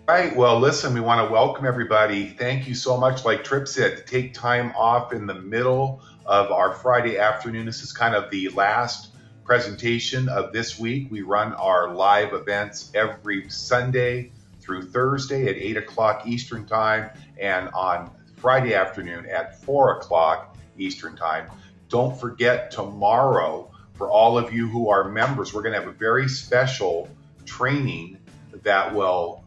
Right. Well, listen, we want to welcome everybody. Thank you so much, like Tripp said, to take time off in the middle of our Friday afternoon. This is kind of the last presentation of this week. We run our live events every Sunday through Thursday at 8 o'clock Eastern Time and on Friday afternoon at 4 o'clock Eastern Time. Don't forget tomorrow, for all of you who are members, we're going to have a very special training that will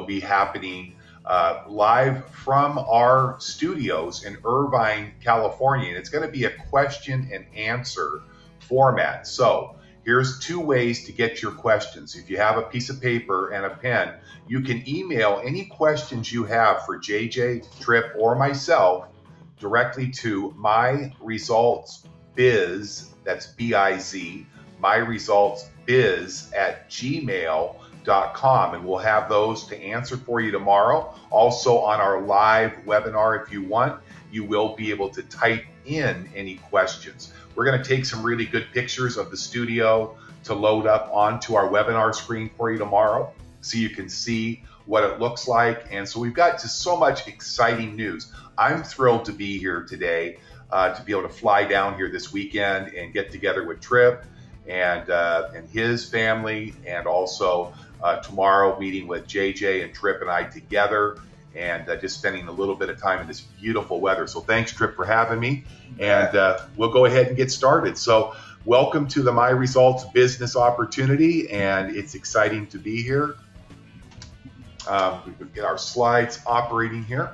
be happening live from our studios in Irvine, California. And it's going to be a question and answer format. So here's two ways to get your questions. If you have a piece of paper and a pen, you can email any questions you have for JJ, Tripp, or myself directly to myresultsbiz, that's B-I-Z, myresultsbiz at gmail.com, and we'll have those to answer for you tomorrow. Also on our live webinar, if you want, you will be able to type in any questions. We're going to take some really good pictures of the studio to load up onto our webinar screen for you tomorrow so you can see what it looks like. And so we've got just so much exciting news. I'm thrilled to be here today, to be able to fly down here this weekend and get together with Tripp and his family, and also tomorrow meeting with JJ and Tripp and I together, and just spending a little bit of time in this beautiful weather. So thanks, Tripp, for having me, and we'll go ahead and get started. So welcome to the My Results business opportunity, and it's exciting to be here. We can get our slides operating here.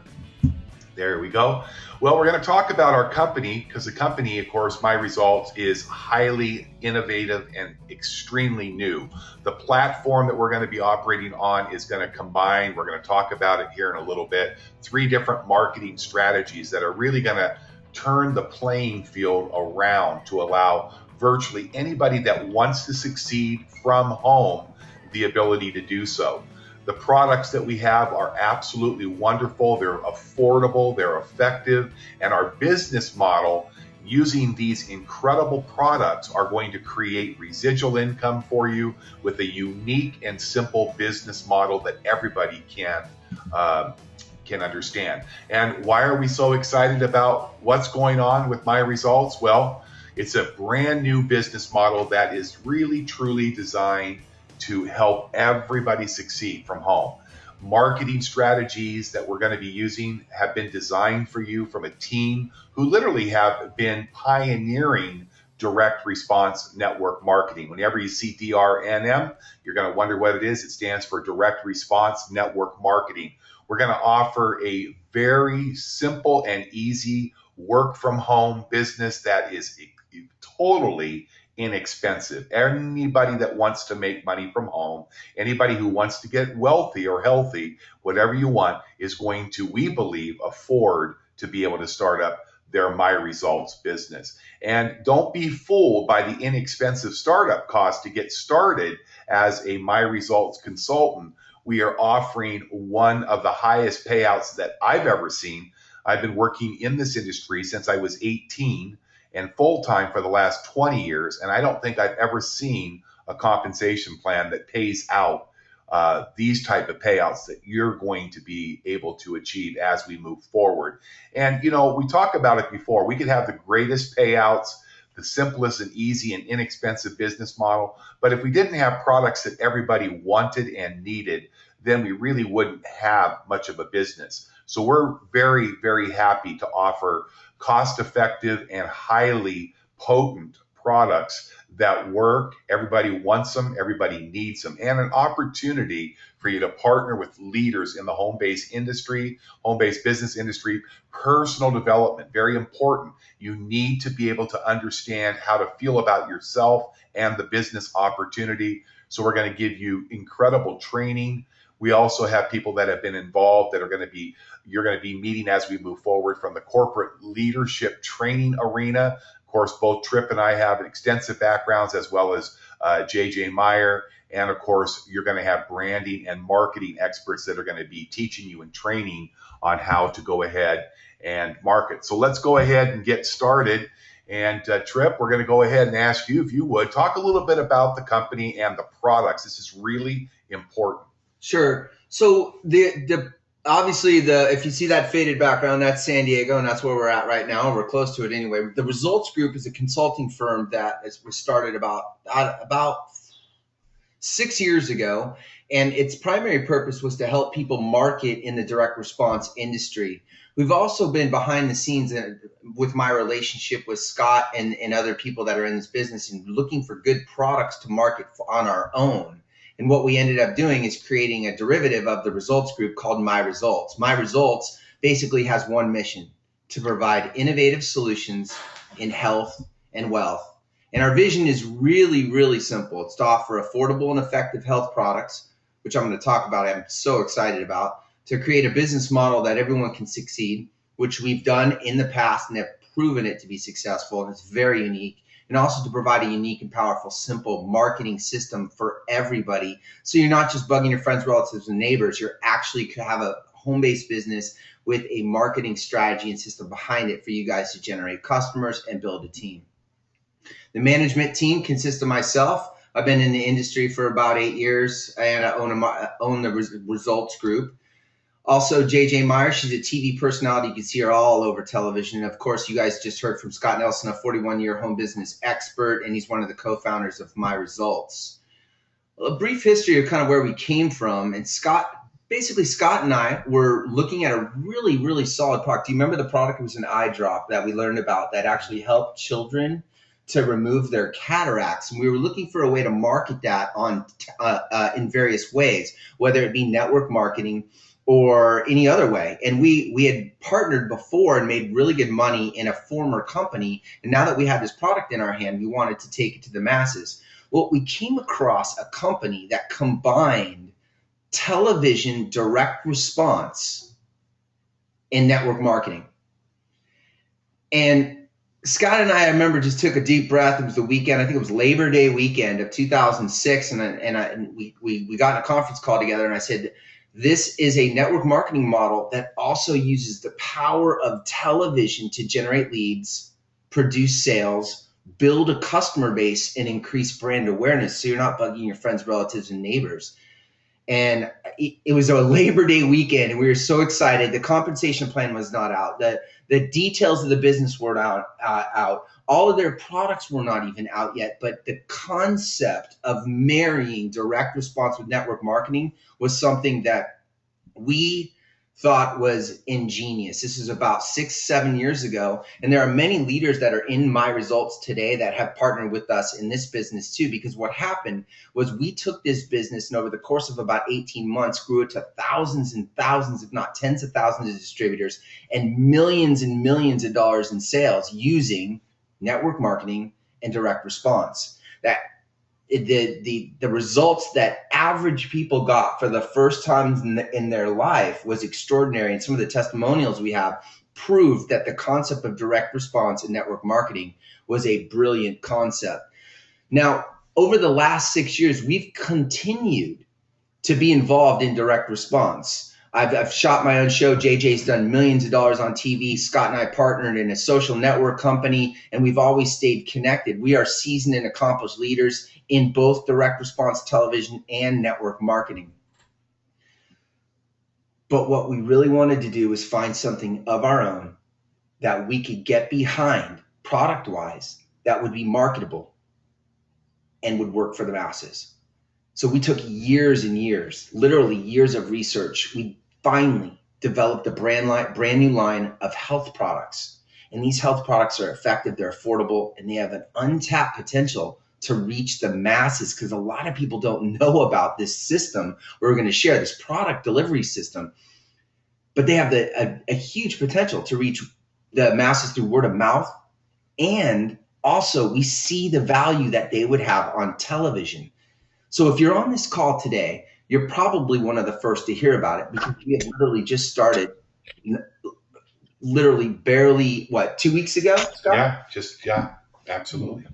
There we go. Well, we're going to talk about our company, because the company, of course, My Results, is highly innovative and extremely new. The platform that we're going to be operating on is going to combine, we're going to talk about it here in a little bit, 3 different marketing strategies that are really going to turn the playing field around to allow virtually anybody that wants to succeed from home the ability to do so. The products that we have are absolutely wonderful. They're affordable, they're effective, and our business model using these incredible products are going to create residual income for you with a unique and simple business model that everybody can understand. And why are we so excited about what's going on with My Results? Well, it's a brand new business model that is really, truly designed to help everybody succeed from home. Marketing strategies that we're going to be using have been designed for you from a team who literally have been pioneering direct response network marketing. Whenever you see DRNM, you're going to wonder what it is. It stands for direct response network marketing. We're going to offer a very simple and easy work from home business that is totally inexpensive. Anybody that wants to make money from home, anybody who wants to get wealthy or healthy, whatever you want, is going to, we believe, afford to be able to start up their My Results business. And don't be fooled by the inexpensive startup cost to get started as a My Results consultant. We are offering one of the highest payouts that I've ever seen. I've been working in this industry since I was 18 and full-time for the last 20 years. And I don't think I've ever seen a compensation plan that pays out these type of payouts that you're going to be able to achieve as we move forward. And, you know, we talked about it before. We could have the greatest payouts, the simplest and easy and inexpensive business model. But if we didn't have products that everybody wanted and needed, then we really wouldn't have much of a business. So we're very, very happy to offer cost-effective and highly potent products that work. Everybody wants them, everybody needs them, and an opportunity for you to partner with leaders in the home-based industry, home-based business industry. Personal development, very important. You need to be able to understand how to feel about yourself and the business opportunity. So we're going to give you incredible training. We also have people that have been involved that you're going to be meeting as we move forward from the corporate leadership training arena. Of course, both Tripp and I have extensive backgrounds, as well as JJ Meyer. And of course, you're going to have branding and marketing experts that are going to be teaching you and training on how to go ahead and market. So let's go ahead and get started. And Tripp, we're going to go ahead and ask you, if you would, talk a little bit about the company and the products. This is really important. Sure. So the obviously the if you see that faded background, that's San Diego, and that's where we're at right now. We're close to it anyway. The Results Group is a consulting firm that was started about 6 years ago, and its primary purpose was to help people market in the direct response industry. We've also been behind the scenes with my relationship with Scott and other people that are in this business and looking for good products to market on our own. And what we ended up doing is creating a derivative of the Results Group called My Results. My Results basically has one mission: to provide innovative solutions in health and wealth. And our vision is really, really simple. It's to offer affordable and effective health products, which I'm going to talk about. I'm so excited about, to create a business model that everyone can succeed, which we've done in the past and have proven it to be successful. And it's very unique. And also to provide a unique and powerful, simple marketing system for everybody. So you're not just bugging your friends, relatives, and neighbors. You're actually have a home-based business with a marketing strategy and system behind it for you guys to generate customers and build a team. The management team consists of myself. I've been in the industry for about 8 years, and I own the Results Group. Also, JJ Meyer, she's a TV personality. You can see her all over television. And of course, you guys just heard from Scott Nelson, a 41-year home business expert, and he's one of the co-founders of My Results. A brief history of kind of where we came from. And Scott and I were looking at a really, really solid product. Do you remember the product? It was an eye drop that we learned about that actually helped children to remove their cataracts. And we were looking for a way to market that in various ways, whether it be network marketing or any other way. And we had partnered before and made really good money in a former company. And now that we had this product in our hand, we wanted to take it to the masses. Well, we came across a company that combined television direct response and network marketing. And Scott and I remember, just took a deep breath. It was the weekend. I think it was Labor Day weekend of 2006. And we got in a conference call together, and I said, this is a network marketing model that also uses the power of television to generate leads, produce sales, build a customer base, and increase brand awareness. So you're not bugging your friends, relatives, and neighbors. And it was a Labor Day weekend, and we were so excited. The compensation plan was not out. The details of the business weren't out. All of their products were not even out yet. But the concept of marrying direct response with network marketing was something that we thought was ingenious. This is about 6-7 years ago. And there are many leaders that are in My Results today that have partnered with us in this business too, because what happened was we took this business and over the course of about 18 months grew it to thousands and thousands, if not tens of thousands of distributors and millions of dollars in sales using network marketing and direct response. That the results that average people got for the first time in their life was extraordinary. And some of the testimonials we have proved that the concept of direct response and network marketing was a brilliant concept. Now, over the last 6 years, we've continued to be involved in direct response. I've shot my own show. JJ's done millions of dollars on TV. Scott and I partnered in a social network company, and we've always stayed connected. We are seasoned and accomplished leaders in both direct response television and network marketing. But what we really wanted to do was find something of our own that we could get behind product-wise that would be marketable and would work for the masses. So we took years and years, literally years of research. We finally developed a brand new line of health products. And these health products are effective, they're affordable, and they have an untapped potential to reach the masses, because a lot of people don't know about this system we're going to share, this product delivery system. But they have a huge potential to reach the masses through word of mouth. And also, we see the value that they would have on television. So if you're on this call today, you're probably one of the first to hear about it, because we have literally just started, literally barely, 2 weeks ago, Scott? Yeah, absolutely.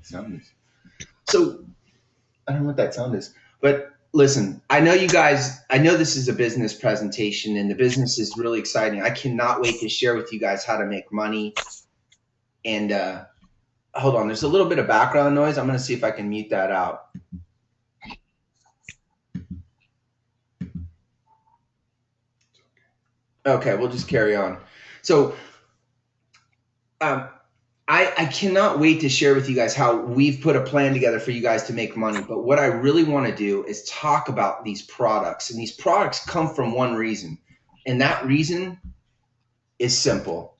So I don't know what that sound is, but listen, I know this is a business presentation, and the business is really exciting. I cannot wait to share with you guys how to make money. And hold on, there's a little bit of background noise. I'm going to see if I can mute that out. Okay, we'll just carry on. So, um, I cannot wait to share with you guys how we've put a plan together for you guys to make money. But what I really want to do is talk about these products. And these products come from one reason. And that reason is simple.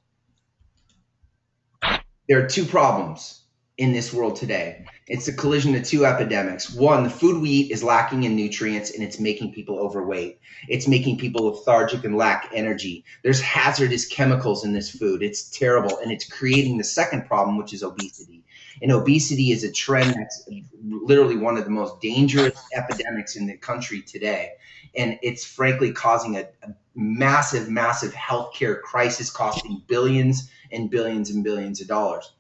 There are two problems in this world today. It's the collision of two epidemics. One, the food we eat is lacking in nutrients and it's making people overweight. It's making people lethargic and lack energy. There's hazardous chemicals in this food. It's terrible. And it's creating the second problem, which is obesity. And obesity is a trend that's literally one of the most dangerous epidemics in the country today. And it's frankly causing a massive, massive healthcare crisis costing billions and billions and billions of dollars.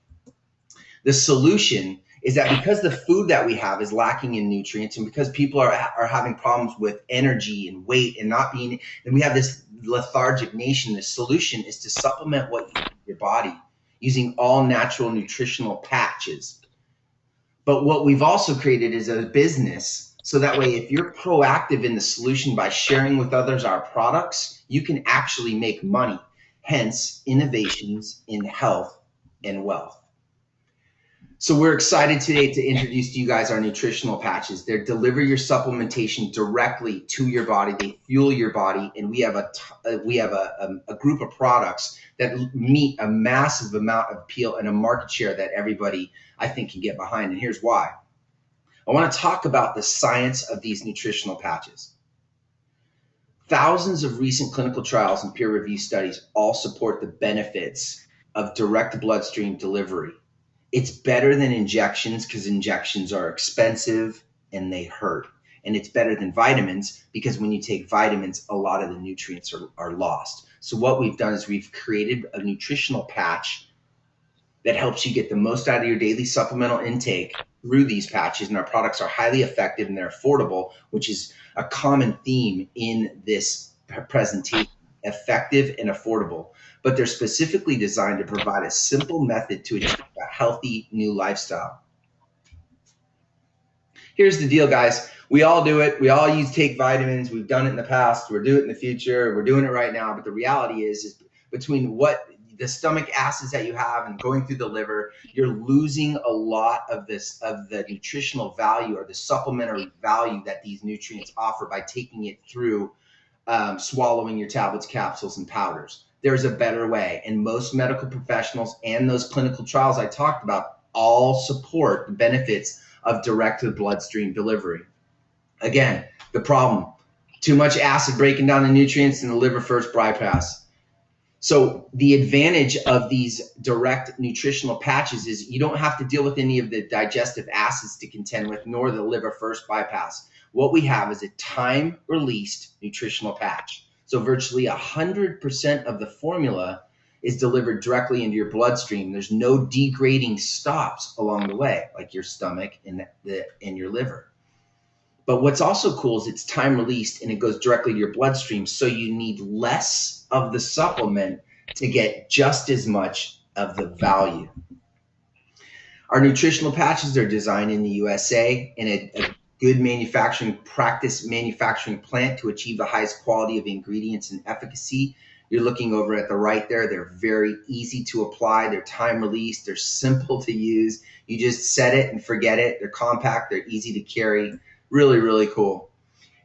The solution is that because the food that we have is lacking in nutrients and because people are having problems with energy and weight and not being, and we have this lethargic nation, the solution is to supplement what you eat in your body using all natural nutritional patches. But what we've also created is a business. So that way, if you're proactive in the solution by sharing with others our products, you can actually make money. Hence, innovations in health and wealth. So we're excited today to introduce to you guys our nutritional patches. They deliver your supplementation directly to your body. They fuel your body, and we have a group of products that meet a massive amount of appeal and a market share that everybody, I think, can get behind. And here's why. I want to talk about the science of these nutritional patches. Thousands of recent clinical trials and peer-reviewed studies all support the benefits of direct bloodstream delivery. It's better than injections because injections are expensive and they hurt. And it's better than vitamins because when you take vitamins, a lot of the nutrients are lost. So what we've done is we've created a nutritional patch that helps you get the most out of your daily supplemental intake through these patches. And our products are highly effective and they're affordable, which is a common theme in this presentation: effective and affordable. But they're specifically designed to provide a simple method to achieve a healthy new lifestyle. Here's the deal, guys. We all do it. We all take vitamins. We've done it in the past. We're doing it in the future. We're doing it right now. But the reality is between what the stomach acids that you have and going through the liver, you're losing a lot of the nutritional value or the supplementary value that these nutrients offer by taking it through swallowing your tablets, capsules, and powders. There's a better way. And most medical professionals and those clinical trials I talked about all support the benefits of direct to the bloodstream delivery. Again, the problem: too much acid breaking down the nutrients in the liver first bypass. So the advantage of these direct nutritional patches is you don't have to deal with any of the digestive acids to contend with, nor the liver first bypass. What we have is a time-released nutritional patch. So virtually 100% of the formula is delivered directly into your bloodstream. There's no degrading stops along the way, like your stomach and your liver. But what's also cool is it's time released and it goes directly to your bloodstream. So you need less of the supplement to get just as much of the value. Our nutritional patches are designed in the USA in a good manufacturing plant to achieve the highest quality of ingredients and efficacy. You're looking over at the right there. They're very easy to apply. They're time released. They're simple to use. You just set it and forget it. They're compact. They're easy to carry. Really, really cool.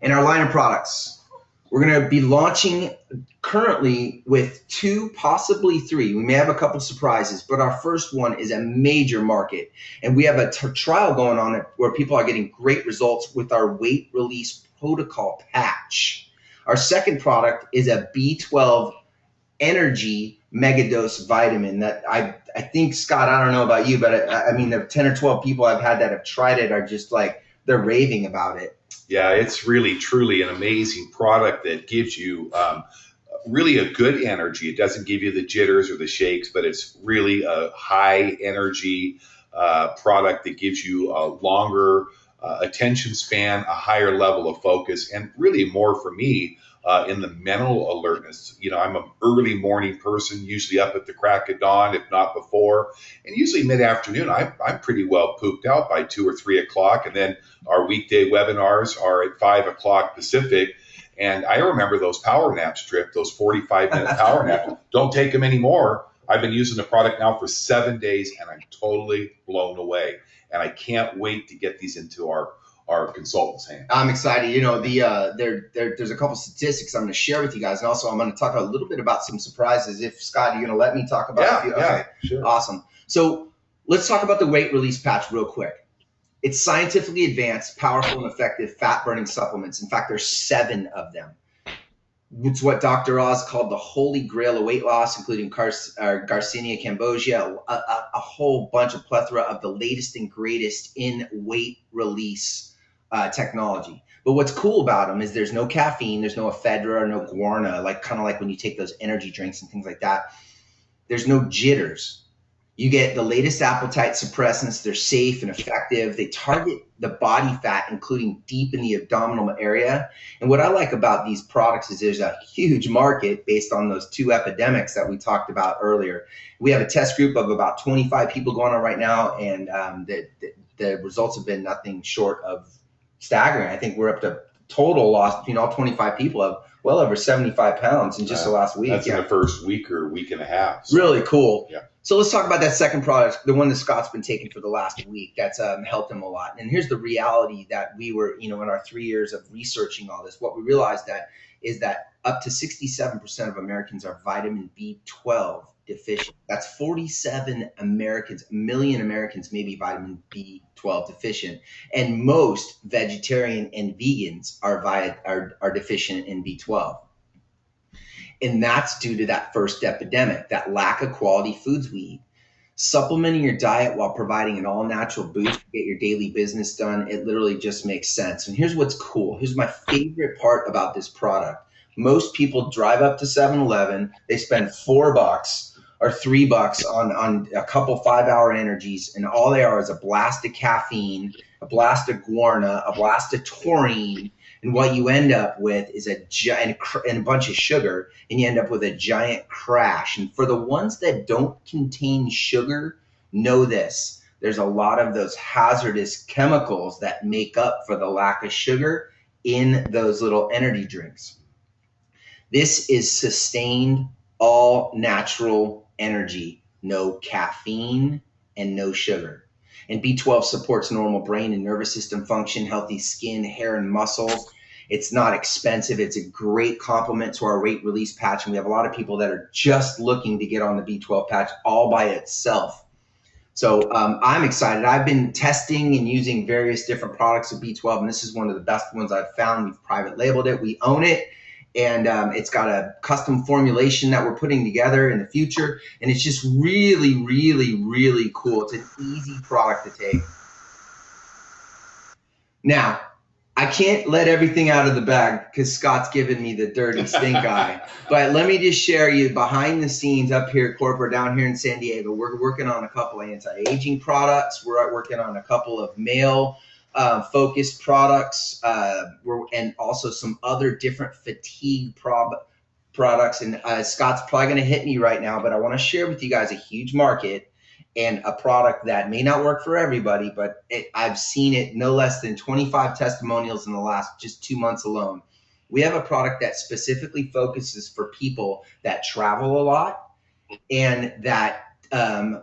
And our line of products, we're going to be launching currently with 2, possibly 3. We may have a couple surprises, but our first one is a major market. And we have a trial going on where people are getting great results with our weight release protocol patch. Our second product is a B12 energy megadose vitamin that I think, Scott, I don't know about you, but I mean, the 10 or 12 people I've had that have tried it are just like, they're raving about it. Yeah, it's really, truly an amazing product that gives you really a good energy. It doesn't give you the jitters or the shakes, but it's really a high energy product that gives you a longer attention span, a higher level of focus, and really more for me in the mental alertness. You know, I'm an early morning person, usually up at the crack of dawn, if not before. And usually mid-afternoon, I'm pretty well pooped out by 2 or 3 o'clock. And then our weekday webinars are at 5 o'clock Pacific. And I remember those power naps, Tripp, those 45-minute power naps. Don't take them anymore. I've been using the product now for 7 days, and I'm totally blown away. And I can't wait to get these into our consultants' hands. I'm excited. You know, there's a couple statistics I'm going to share with you guys, and also I'm going to talk a little bit about some surprises. If Scott, you're going to let me talk about a few. Yeah, okay, sure. Awesome. So let's talk about the weight release patch real quick. It's scientifically advanced, powerful, and effective fat-burning supplements. In fact, there's 7 of them. It's what Dr. Oz called the holy grail of weight loss, including Garcinia cambogia, a whole bunch of plethora of the latest and greatest in weight release technology. But what's cool about them is there's no caffeine, there's no ephedra, no guarana, kind of like when you take those energy drinks and things like that. There's no jitters. You get the latest appetite suppressants. They're safe and effective. They target the body fat, including deep in the abdominal area. And what I like about these products is there's a huge market based on those 2 epidemics that we talked about earlier. We have a test group of about 25 people going on right now, and the results have been nothing short of staggering. I think we're up to total loss between all 25 people of well over 75 pounds in just the last week. That's in the first week or week and a half. So. Really cool. Yeah. So let's talk about that second product, the one that Scott's been taking for the last week. That's helped him a lot. And here's the reality that we were, in our 3 years of researching all this, what we realized is that up to 67% of Americans are vitamin B12 deficient. That's 47 million Americans may be vitamin B12 deficient. And most vegetarian and vegans are deficient in B12. And that's due to that first epidemic, that lack of quality foods we eat. Supplementing your diet while providing an all-natural boost to get your daily business done, it literally just makes sense. And here's what's cool. Here's my favorite part about this product. Most people drive up to 7-Eleven, they spend $4 or $3 on a couple 5-hour energies, and all they are is a blast of caffeine, a blast of guarana, a blast of taurine, and what you end up with is a bunch of sugar, and you end up with a giant crash. And for the ones that don't contain sugar, know this. There's a lot of those hazardous chemicals that make up for the lack of sugar in those little energy drinks. This is sustained, all natural energy, no caffeine and no sugar. And B12 supports normal brain and nervous system function, healthy skin, hair, and muscles. It's not expensive. It's a great complement to our weight release patch. And we have a lot of people that are just looking to get on the B12 patch all by itself. So I'm excited. I've been testing and using various different products of B12, and this is one of the best ones I've found. We've private labeled it. We own it. And it's got a custom formulation that we're putting together in the future. And it's just really, really, really cool. It's an easy product to take. Now, I can't let everything out of the bag because Scott's giving me the dirty stink eye. But let me just share you behind the scenes up here at corporate down here in San Diego. We're working on a couple of anti-aging products. We're working on a couple of male focused products, and also some other different fatigue products. And Scott's probably going to hit me right now, but I want to share with you guys a huge market and a product that may not work for everybody, but I've seen it no less than 25 testimonials in the last just 2 months alone. We have a product that specifically focuses for people that travel a lot and that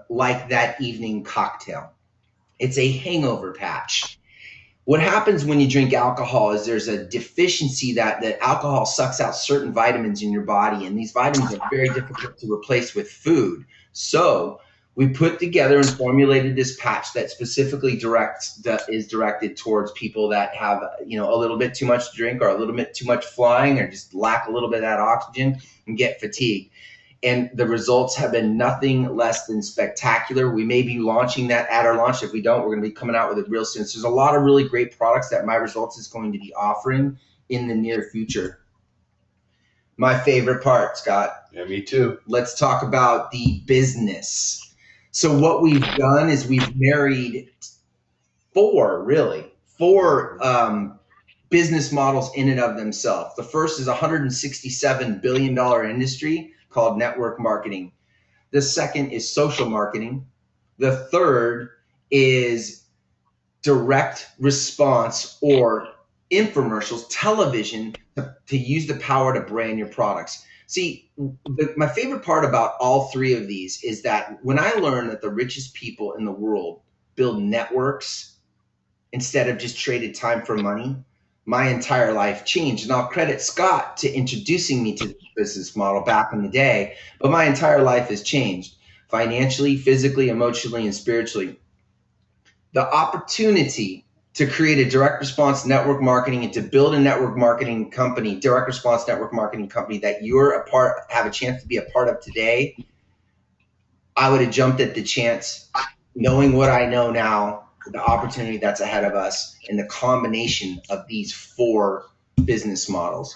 like that evening cocktail. It's a hangover patch. What happens when you drink alcohol is there's a deficiency that alcohol sucks out certain vitamins in your body, and these vitamins are very difficult to replace with food. So we put together and formulated this patch that specifically is directed towards people that have, a little bit too much to drink or a little bit too much flying or just lack a little bit of that oxygen and get fatigued. And the results have been nothing less than spectacular. We may be launching that at our launch. If we don't, we're going to be coming out with it real soon. So there's a lot of really great products that My Results is going to be offering in the near future. My favorite part, Scott. Yeah, me too. Let's talk about the business. So what we've done is we've married four business models in and of themselves. The first is a $167 billion industry called network marketing. The second is social marketing. The third is direct response or infomercials, television, to use the power to brand your products. See, my favorite part about all three of these is that when I learned that the richest people in the world build networks instead of just traded time for money, my entire life changed. And I'll credit Scott to introducing me to this business model back in the day, but my entire life has changed financially, physically, emotionally, and spiritually. The opportunity to create a direct response network marketing and to build a network marketing company, direct response network marketing company that you're a part, have a chance to be a part of today, I would have jumped at the chance, knowing what I know now, the opportunity that's ahead of us, and the combination of these four business models.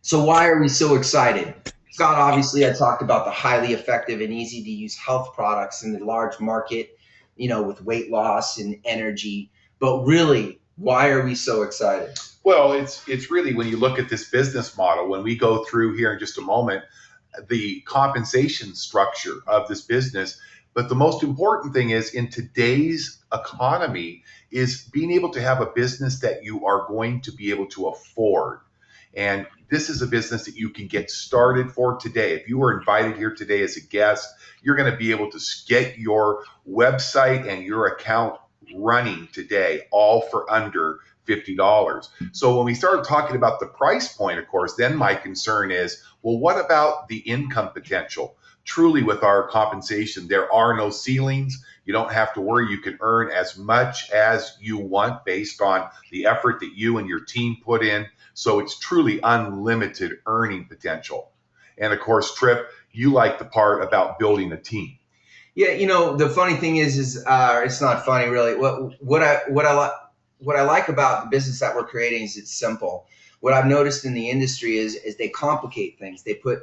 So why are we so excited? Scott, obviously, I talked about the highly effective and easy to use health products in the large market, with weight loss and energy. But really, why are we so excited? Well, it's really, when you look at this business model, when we go through here in just a moment, the compensation structure of this business. But the most important thing is, in today's economy, is being able to have a business that you are going to be able to afford. And this is a business that you can get started for today. If you were invited here today as a guest, you're going to be able to get your website and your account running today, all for under $50. So when we started talking about the price point, of course, then my concern is, well, what about the income potential? Truly, with our compensation, there are no ceilings. You don't have to worry. You can earn as much as you want based on the effort that you and your team put in. So it's truly unlimited earning potential. And of course, Tripp, you like the part about building a team. Yeah, the funny thing is it's not funny really. What I like about the business that we're creating is it's simple. What I've noticed in the industry is they complicate things. They put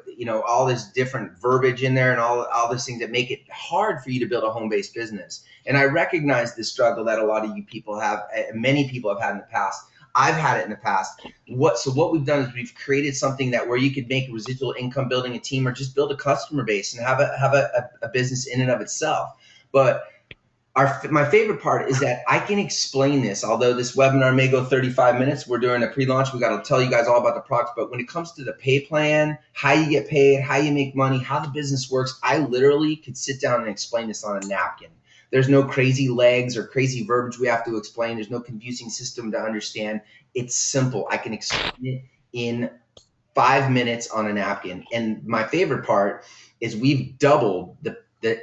all this different verbiage in there and all these things that make it hard for you to build a home-based business. And I recognize the struggle that a lot of you people have, many people have had in the past. I've had it in the past. What we've done is we've created something that where you could make residual income building a team or just build a customer base and have a business in and of itself. But my favorite part is that I can explain this. Although this webinar may go 35 minutes, we're doing a pre-launch. We got to tell you guys all about the products. But when it comes to the pay plan, how you get paid, how you make money, how the business works, I literally could sit down and explain this on a napkin. There's no crazy legs or crazy verbiage we have to explain. There's no confusing system to understand. It's simple. I can explain it in 5 minutes on a napkin. And my favorite part is we've doubled the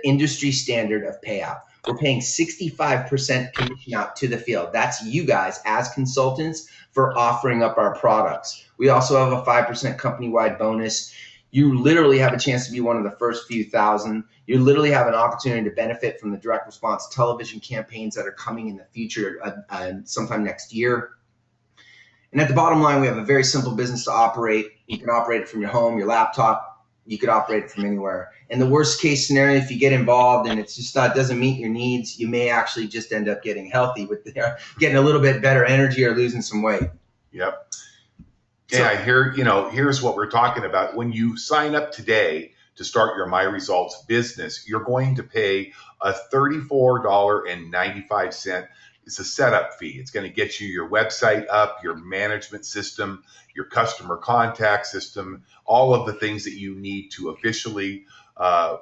industry standard of payout. We're paying 65% commission out to the field. That's you guys as consultants for offering up our products. We also have a 5% company-wide bonus. You literally have a chance to be one of the first few thousand. You literally have an opportunity to benefit from the direct response television campaigns that are coming in the future sometime next year. And at the bottom line, we have a very simple business to operate. You can operate it from your home, your laptop. You could operate it from anywhere. In the worst case scenario, if you get involved and it's just doesn't meet your needs, you may actually just end up getting healthy with getting a little bit better energy or losing some weight. Yep. Yeah, here's what we're talking about. When you sign up today to start your My Results business, you're going to pay a $34.95. It's a setup fee. It's going to get you your website up, your management system, your customer contact system, all of the things that you need to officially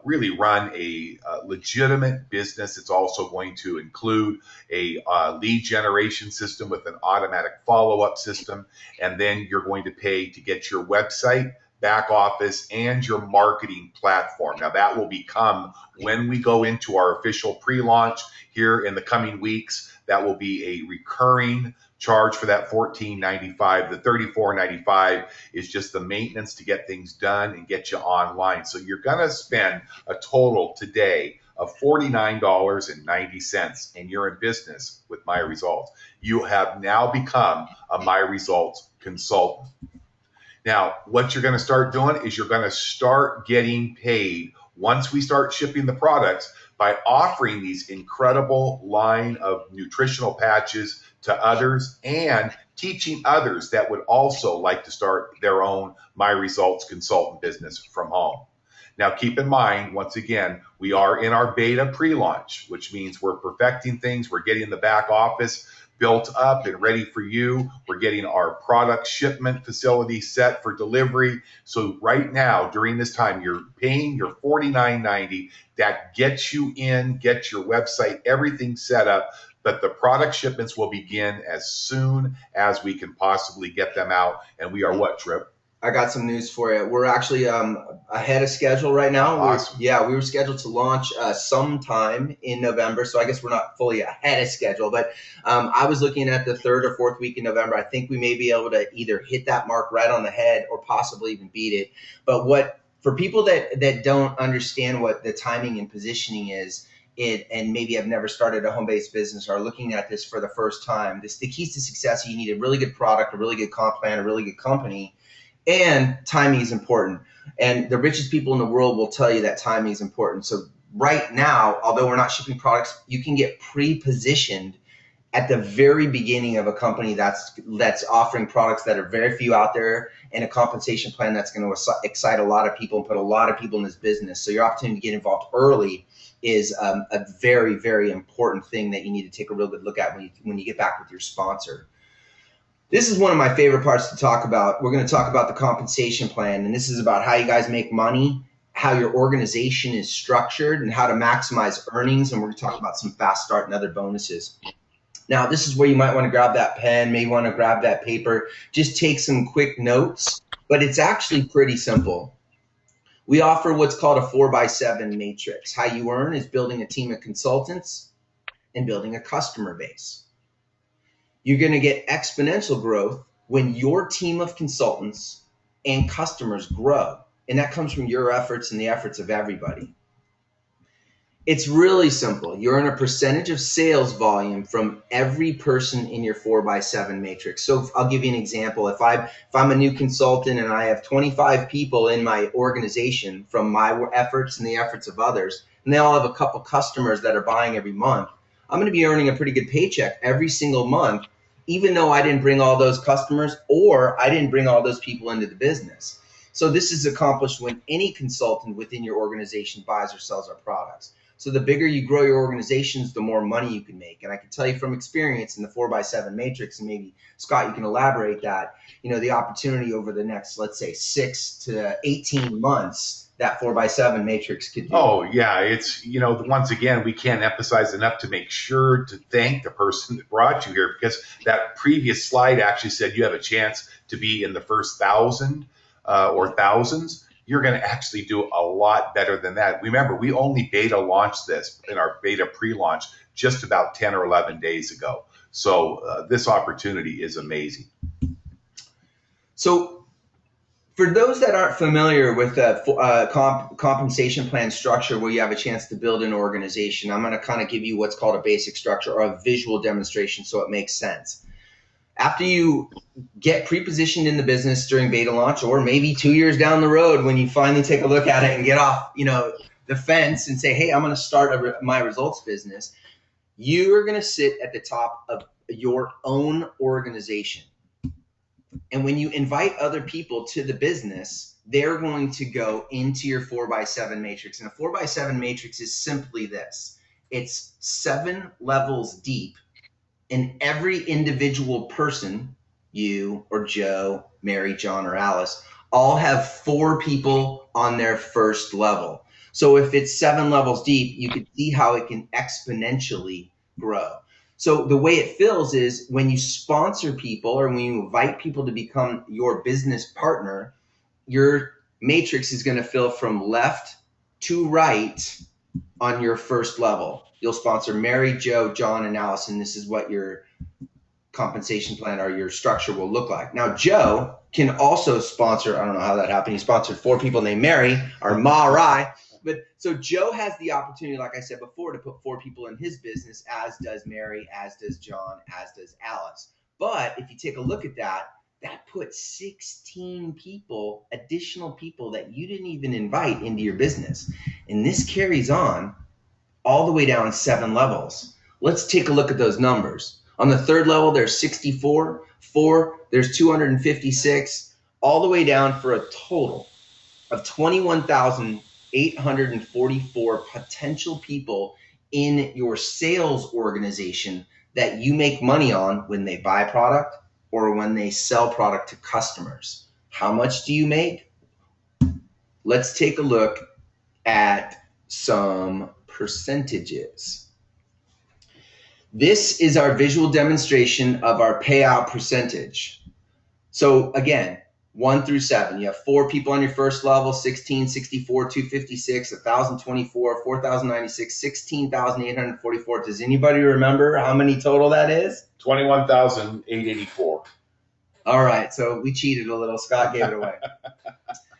really run a legitimate business. It's also going to include a lead generation system with an automatic follow-up system. And then you're going to pay to get your website, back office, and your marketing platform. Now that will become, when we go into our official pre-launch here in the coming weeks, that will be a recurring charge for that $14.95. The $34.95 is just the maintenance to get things done and get you online. So you're going to spend a total today of $49.90, and you're in business with My Results. You have now become a My Results consultant. Now, what you're going to start doing is you're going to start getting paid once we start shipping the products by offering these incredible line of nutritional patches to others and teaching others that would also like to start their own My Results consultant business from home. Now, keep in mind, once again, we are in our beta pre-launch, which means we're perfecting things. We're getting the back office built up and ready for you. We're getting our product shipment facility set for delivery. So right now, during this time, you're paying your $49.90. That gets you in, gets your website, everything set up. But the product shipments will begin as soon as we can possibly get them out. And we are what, Tripp? I got some news for you. We're actually ahead of schedule right now. Awesome. We were scheduled to launch sometime in November, so I guess we're not fully ahead of schedule. But I was looking at the 3rd or 4th week in November. I think we may be able to either hit that mark right on the head or possibly even beat it. But for people that don't understand what the timing and positioning is, and maybe have never started a home-based business or are looking at this for the first time, the keys to success: you need a really good product, a really good comp plan, a really good company. And timing is important. And the richest people in the world will tell you that timing is important. So right now, although we're not shipping products, you can get pre-positioned at the very beginning of a company that's offering products that are very few out there, and a compensation plan that's going to excite a lot of people and put a lot of people in this business. So your opportunity to get involved early is a very, very important thing that you need to take a real good look at when you get back with your sponsor. This is one of my favorite parts to talk about. We're going to talk about the compensation plan, and this is about how you guys make money, how your organization is structured, and how to maximize earnings. And we're going to talk about some fast start and other bonuses. Now, this is where you might want to grab that pen, maybe want to grab that paper, just take some quick notes, but it's actually pretty simple. We offer what's called a 4x7 matrix. How you earn is building a team of consultants and building a customer base. You're going to get exponential growth when your team of consultants and customers grow. And that comes from your efforts and the efforts of everybody. It's really simple. You earn a percentage of sales volume from every person in your 4x7 matrix. So I'll give you an example. If I'm a new consultant and I have 25 people in my organization from my efforts and the efforts of others, and they all have a couple customers that are buying every month, I'm going to be earning a pretty good paycheck every single month, even though I didn't bring all those customers or I didn't bring all those people into the business. So this is accomplished when any consultant within your organization buys or sells our products. So the bigger you grow your organizations, the more money you can make. And I can tell you from experience in the 4x7 matrix, and maybe Scott, you can elaborate that, the opportunity over the next, let's say 6 to 18 months, that 4x7 matrix could do. Oh, yeah. It's, once again, we can't emphasize enough to make sure to thank the person that brought you here, because that previous slide actually said you have a chance to be in the first 1,000 or thousands. You're going to actually do a lot better than that. Remember, we only beta launched this in our beta pre-launch just about 10 or 11 days ago. So this opportunity is amazing. So for those that aren't familiar with the compensation plan structure where you have a chance to build an organization, I'm going to kind of give you what's called a basic structure or a visual demonstration so it makes sense. After you get pre-positioned in the business during beta launch, or maybe 2 years down the road when you finally take a look at it and get off the fence and say, hey, I'm going to start my results business, you are going to sit at the top of your own organization. And when you invite other people to the business, they're going to go into your 4x7 matrix. And a 4x7 matrix is simply this. It's 7 levels deep. And every individual person, you or Joe, Mary, John, or Alice, all have 4 people on their first level. So if it's 7 levels deep, you can see how it can exponentially grow. So the way it feels is when you sponsor people or when you invite people to become your business partner, your matrix is going to fill from left to right on your first level. You'll sponsor Mary, Joe, John, and Alice, and this is what your compensation plan or your structure will look like. Now, Joe can also sponsor, I don't know how that happened. He sponsored 4 people named Mary, or Ma Rai. But so Joe has the opportunity, like I said before, to put 4 people in his business, as does Mary, as does John, as does Alice. But if you take a look at that, that puts 16 people, additional people that you didn't even invite into your business. And this carries on all the way down 7 levels. Let's take a look at those numbers. On the 3rd level, there's 64, 4, there's 256, all the way down for a total of 21,844 potential people in your sales organization that you make money on when they buy product or when they sell product to customers. How much do you make? Let's take a look at some percentages. This is our visual demonstration of our payout percentage. So again, 1 through 7. You have 4 people on your first level, 16, 64, 256, 1,024, 4,096, 16,844. Does anybody remember how many total that is? 21,884. All right, so we cheated a little. Scott gave it away.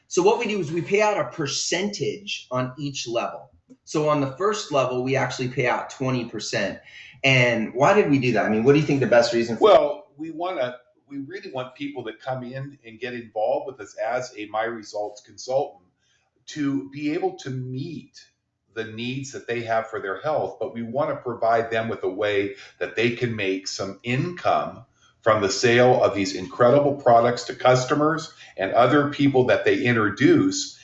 So what we do is we pay out a percentage on each level. So on the first level, we actually pay out 20%. And why did we do that? I mean, what do you think the best reason for? Well, we really want people that come in and get involved with us as a My Results consultant to be able to meet the needs that they have for their health, but we want to provide them with a way that they can make some income from the sale of these incredible products to customers and other people that they introduce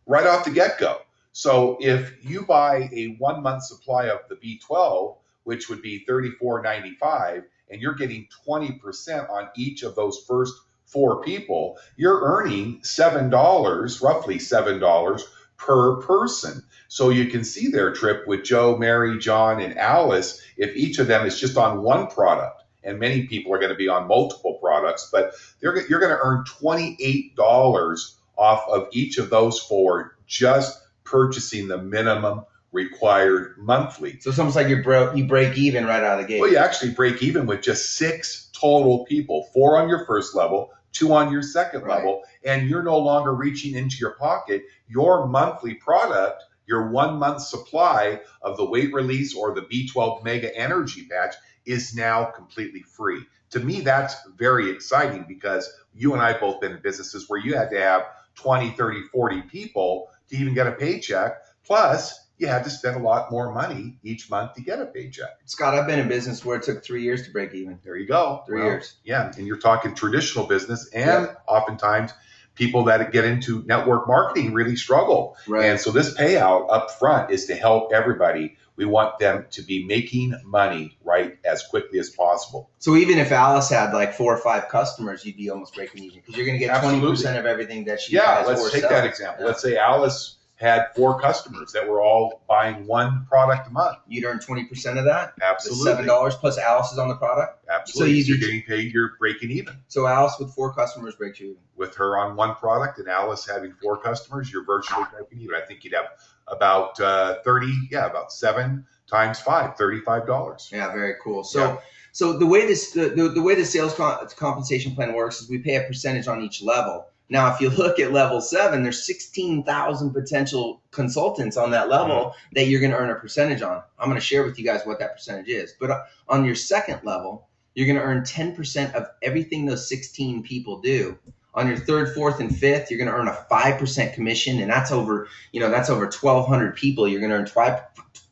right off the get-go. So if you buy a 1 month supply of the B12, which would be $34.95, and you're getting 20% on each of those first 4 people, you're earning $7, roughly $7 per person. So you can see their Tripp with Joe, Mary, John, and Alice, if each of them is just on one product, and many people are going to be on multiple products, but you're going to earn $28 off of each of those 4 just purchasing the minimum required monthly. So it's almost like you break even right out of the gate. Well, you actually break even with just 6 total people, 4 on your first level, 2 on your second level, and you're no longer reaching into your pocket. Your monthly product, your 1 month supply of the weight release or the B12 Mega Energy Patch is now completely free. To me, that's very exciting because you and I both been in businesses where you had to have 20, 30, 40 people to even get a paycheck. Plus, you had to spend a lot more money each month to get a paycheck. Scott, I've been in business where it took 3 years to break even. There you go. 3 years. Yeah, and you're talking traditional business, and oftentimes people that get into network marketing really struggle. Right. And so this payout up front is to help everybody. We want them to be making money right as quickly as possible. So even if Alice had like 4 or 5 customers, you'd be almost breaking even because you're going to get 20% of everything that she buys. Let's take that example. Let's say Alice had 4 customers that were all buying 1 product a month. You'd earn 20% of that? Absolutely. The $7 plus Alice is on the product? Absolutely. So you're getting paid, you're breaking even. So Alice with 4 customers breaks you even. With her on 1 product and Alice having 4 customers, you're virtually breaking even. I think you'd have about about 7 times 5, $35. Yeah, very cool. So the way the way the sales compensation plan works is we pay a percentage on each level. Now, if you look at level 7, there's 16,000 potential consultants on that level that you're going to earn a percentage on. I'm going to share with you guys what that percentage is. But on your second level, you're going to earn 10% of everything those 16 people do. On your third, fourth, and fifth, you're going to earn a 5% commission, and that's over 1,200 people. You're going to earn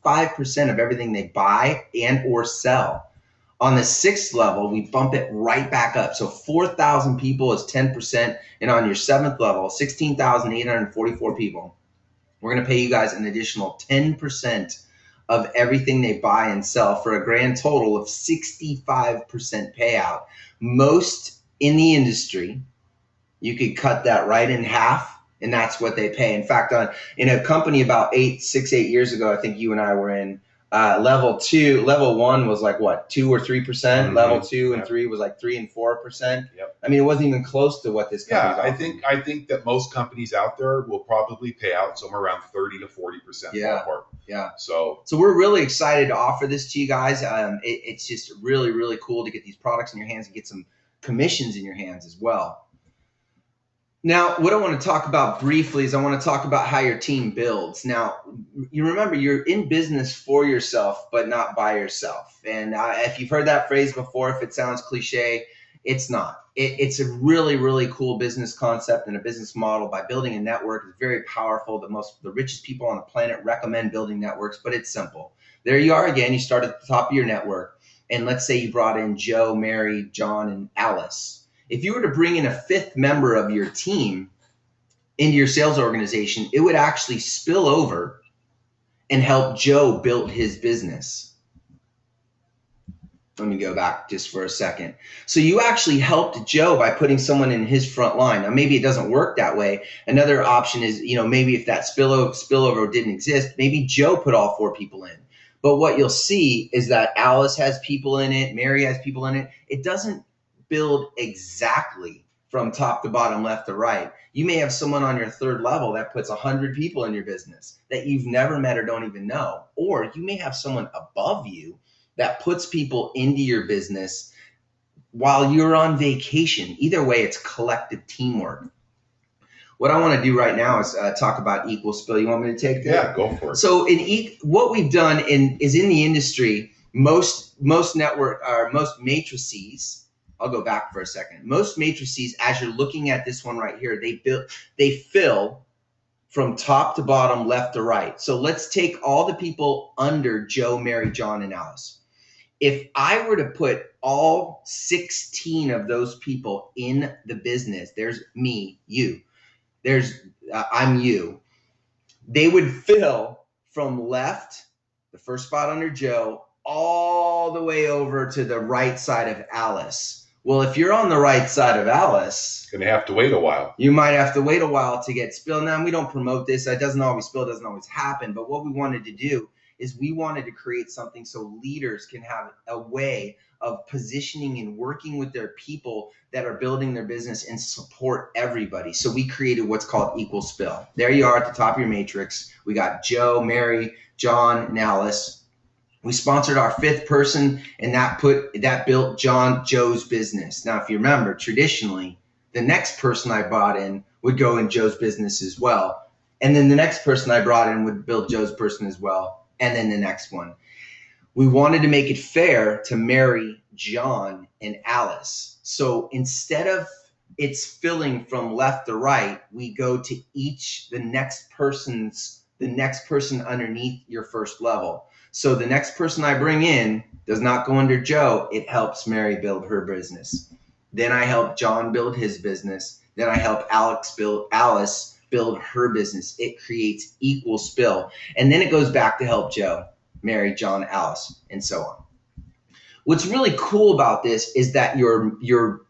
5% of everything they buy and or sell. On the 6th level, we bump it right back up. So 4,000 people is 10%. And on your 7th level, 16,844 people, we're going to pay you guys an additional 10% of everything they buy and sell for a grand total of 65% payout. Most in the industry, you could cut that right in half, and that's what they pay. In fact, in a company about 8 years ago, I think you and I were in, level 1 was like what, 2 or 3%. Level 2 and 3 was like 3 and 4%. Yep. I mean, it wasn't even close to what this company. I think that most companies out there will probably pay out somewhere around 30 to 40%. Ballpark. Yeah. So we're really excited to offer this to you guys. It's just really, really cool to get these products in your hands and get some commissions in your hands as well. Now, what I want to talk about briefly is I want to talk about how your team builds. Now, you remember you're in business for yourself, but not by yourself. And if you've heard that phrase before, if it sounds cliche, it's not. It's a really, really cool business concept and a business model. By building a network is very powerful. The richest people on the planet recommend building networks, but it's simple. There you are again. You start at the top of your network, and let's say you brought in Joe, Mary, John, and Alice. If you were to bring in a 5th member of your team into your sales organization, it would actually spill over and help Joe build his business. Let me go back just for a second. So you actually helped Joe by putting someone in his front line. Now, maybe it doesn't work that way. Another option is, maybe if that spillover didn't exist, maybe Joe put all 4 people in. But what you'll see is that Alice has people in it, Mary has people in it. It doesn't build exactly from top to bottom, left to right. You may have someone on your 3rd level that puts 100 people in your business that you've never met or don't even know. Or you may have someone above you that puts people into your business while you're on vacation. Either way, it's collective teamwork. What I want to do right now is talk about equal spill. You want me to take that? Yeah, go for it. So what we've done is in the industry, most network or most matrices. I'll go back for a second. Most matrices, as you're looking at this one right here, they fill from top to bottom, left to right. So let's take all the people under Joe, Mary, John, and Alice. If I were to put all 16 of those people in the business, there's me, you, I'm you. They would fill from left, the first spot under Joe, all the way over to the right side of Alice. Well, if you're on the right side of Alice, going to have to wait a while. You might have to wait a while to get spilled. Now, we don't promote this. It doesn't always spill, doesn't always happen. But what we wanted to do is we wanted to create something so leaders can have a way of positioning and working with their people that are building their business and support everybody. So we created what's called Equal Spill. There you are at the top of your matrix. We got Joe, Mary, John, and Alice. We sponsored our 5th person, and that built Joe's business. Now, if you remember, traditionally, the next person I brought in would go in Joe's business as well. And then the next person I brought in would build Joe's person as well. And then the next one. We wanted to make it fair to Mary, John, and Alice. So instead of it's filling from left to right, we go to the next person underneath your first level. So the next person I bring in does not go under Joe. It helps Mary build her business. Then I help John build his business. Then I help Alice build her business. It creates equal spill. And then it goes back to help Joe, Mary, John, Alice, and so on. What's really cool about this is that your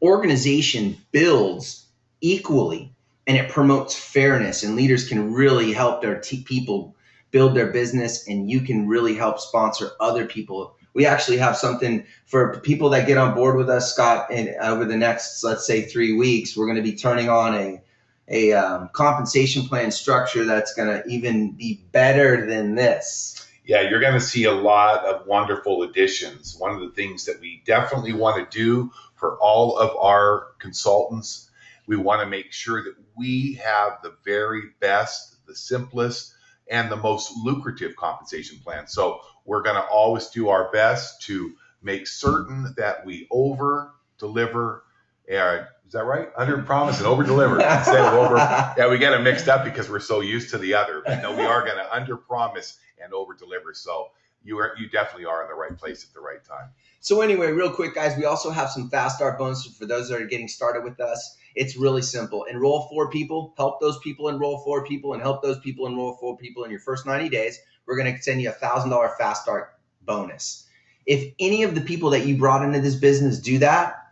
organization builds equally, and it promotes fairness, and leaders can really help their people build their business, and you can really help sponsor other people. We actually have something for people that get on board with us, Scott, and over the next, let's say, 3 weeks, we're going to be turning on a compensation plan structure that's going to even be better than this. Yeah, you're going to see a lot of wonderful additions. One of the things that we definitely want to do for all of our consultants, we want to make sure that we have the very best, the simplest, and the most lucrative compensation plan. So we're going to always do our best to make certain that we over deliver. Is that right? Under promise and over deliver instead of over. Yeah, we get it mixed up because we're so used to the other. But no, we are going to under promise and over deliver. So you definitely are in the right place at the right time. So anyway, real quick, guys, we also have some fast start bonuses for those that are getting started with us. It's really simple. Enroll 4 people, help those people enroll 4 people, and help those people enroll 4 people in your first 90 days. We're going to send you a $1,000 fast start bonus. If any of the people that you brought into this business do that,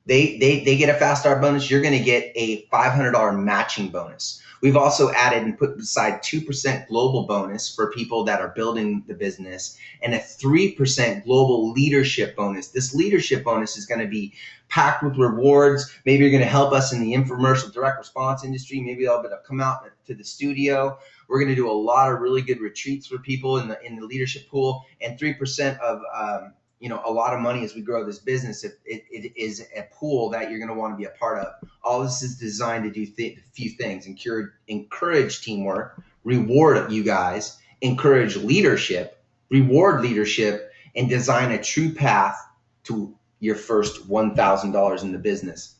they get a fast start bonus. You're going to get a $500 matching bonus. We've also added and put aside 2% global bonus for people that are building the business and a 3% global leadership bonus. This leadership bonus is going to be packed with rewards. Maybe you're going to help us in the infomercial direct response industry. Maybe I'll come out to the studio. We're going to do a lot of really good retreats for people in the leadership pool, and 3% of a lot of money as we grow this business. It is a pool that you're going to want to be a part of. All this is designed to do a few things: encourage teamwork, reward you guys, encourage leadership, reward leadership, and design a true path to your first $1,000 in the business.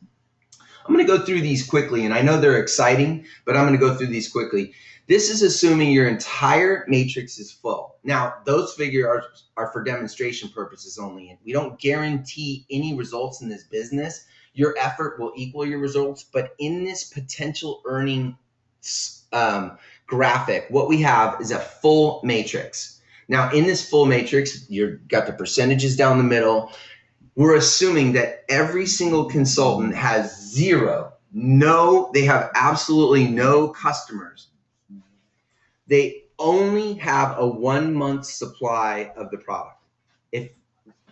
I'm going to go through these quickly, and I know they're exciting, but I'm going to go through these quickly. This is assuming your entire matrix is full. Now, those figures are for demonstration purposes only. We don't guarantee any results in this business. Your effort will equal your results, but in this potential earning graphic, what we have is a full matrix. Now, in this full matrix, you've got the percentages down the middle. We're assuming that every single consultant has they have absolutely no customers. They only have a 1 month supply of the product.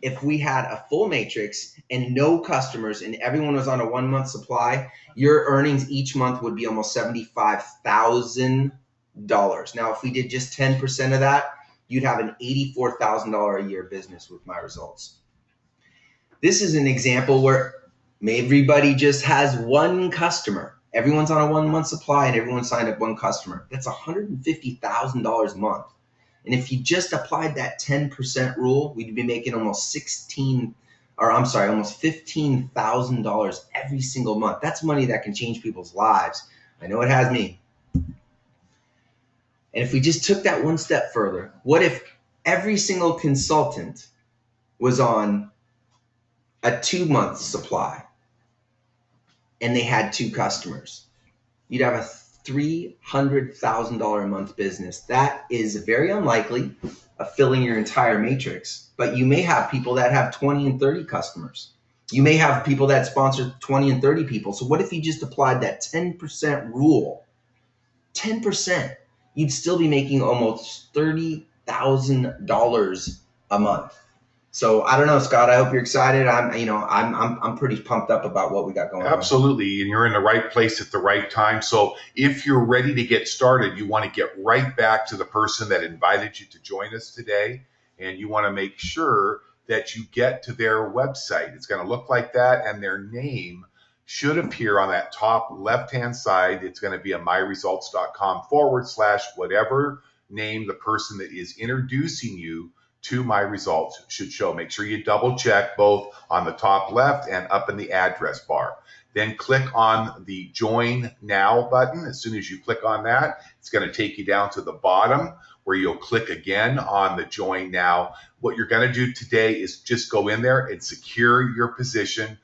If we had a full matrix and no customers and everyone was on a 1 month supply, your earnings each month would be almost $75,000. Now, if we did just 10% of that, you'd have an $84,000 a year business with my results. This is an example where everybody just has one customer. Everyone's on a 1 month supply and everyone signed up one customer. That's $150,000 a month. And if you just applied that 10% rule, we'd be making almost $15,000 every single month. That's money that can change people's lives. I know it has me. And if we just took that one step further, what if every single consultant was on a 2 month supply and they had 2 customers? You'd have a $300,000 a month business. That is very unlikely of filling your entire matrix, but you may have people that have 20 and 30 customers. You may have people that sponsor 20 and 30 people. So what if you just applied that 10% rule? 10%, you'd still be making almost $30,000 a month. So I don't know, Scott, I hope you're excited. I'm pretty pumped up about what we got going on. Absolutely. And you're in the right place at the right time. So if you're ready to get started, you want to get right back to the person that invited you to join us today. And you want to make sure that you get to their website. It's going to look like that. And their name should appear on that top left-hand side. It's going to be a myresults.com/whatever name the person that is introducing you to My Results should show. Make sure you double check both on the top left and up in the address bar. Then click on the Join Now button. As soon as you click on that, it's going to take you down to the bottom where you'll click again on the Join Now. What you're going to do today is just go in there and secure your position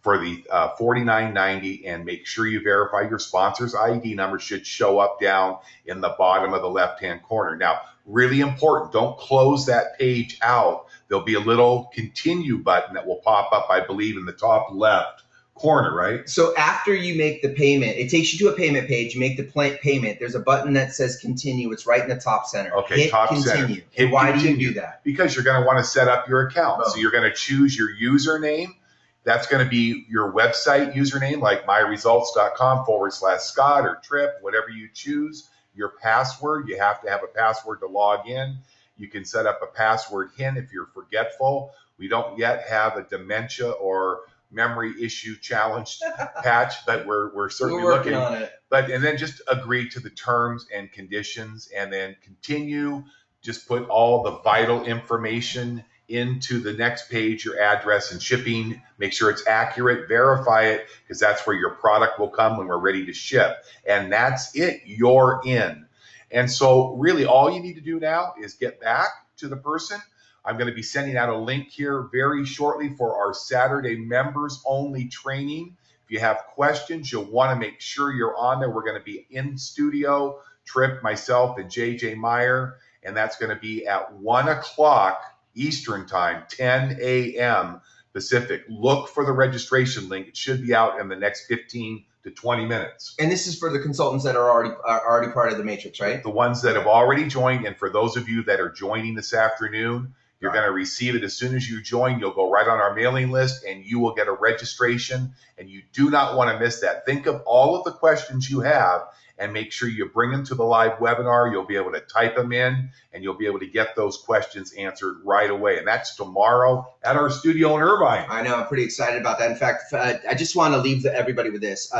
for the $49.90 and make sure you verify your sponsor's ID number. Should show up down in the bottom of the left-hand corner. Now, really important, don't close that page out. There'll be a little continue button that will pop up, I believe, in the top left corner, right? So after you make the payment, it takes you to a payment page. You make the payment. There's a button that says continue. It's right in the top center. Okay, hit top continue. center. And why continue. do you do that? Because you're going to want to set up your account. Oh. So you're going to choose your username. That's going to be your website username, like myresults.com/Scott or Tripp, whatever you choose. Your password, you have to have a password to log in. You can set up a password hint if you're forgetful. We don't yet have a dementia or memory issue challenge patch, but we're certainly working on it. And then just agree to the terms and conditions and then continue. Just put all the vital information into the next page, your address and shipping. Make sure it's accurate, verify it, because that's where your product will come when we're ready to ship. And that's it, you're in. And so really all you need to do now is get back to the person. I'm going to be sending out a link here very shortly for our Saturday members only training. If you have questions, you'll want to make sure you're on there. We're going to be in studio, Tripp, myself, and JJ Meyer, and that's going to be at 1 o'clock Eastern time, 10 a.m. Pacific. Look for the registration link. It should be out in the next 15 to 20 minutes. And this is for the consultants that are already part of the matrix, right? The ones that have already joined, and for those of you that are joining this afternoon, you're going to receive it as soon as you join. You'll go right on our mailing list and you will get a registration, and you do not want to miss that. Think of all of the questions you have and make sure you bring them to the live webinar. You'll be able to type them in and you'll be able to get those questions answered right away. And that's tomorrow at our studio in Irvine. I know, I'm pretty excited about that. In fact, I just want to leave everybody with this.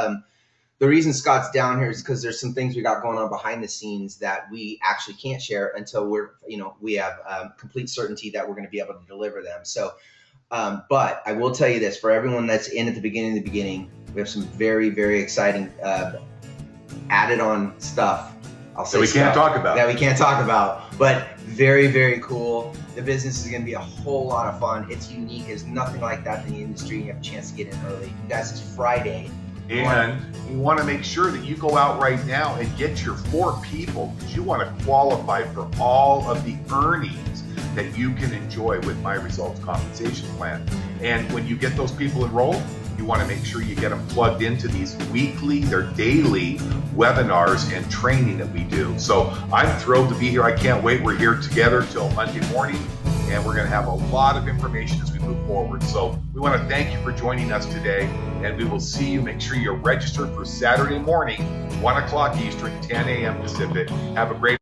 The reason Scott's down here is because there's some things we got going on behind the scenes that we actually can't share until we have complete certainty that we're going to be able to deliver them. So, but I will tell you this, for everyone that's in at the beginning, we have some very, very exciting added on stuff. That we can't talk about, but very, very cool. The business is going to be a whole lot of fun. It's unique. There's nothing like that in the industry. You have a chance to get in early. You guys, it's Friday. And you want to make sure that you go out right now and get your 4 people, because you want to qualify for all of the earnings that you can enjoy with My Results Compensation Plan. And when you get those people enrolled, you want to make sure you get them plugged into these weekly, they're daily webinars and training that we do. So I'm thrilled to be here. I can't wait. We're here together till Monday morning, and we're going to have a lot of information as we move forward. So we want to thank you for joining us today, and we will see you. Make sure you're registered for Saturday morning, 1 o'clock Eastern, 10 a.m. Pacific. Have a great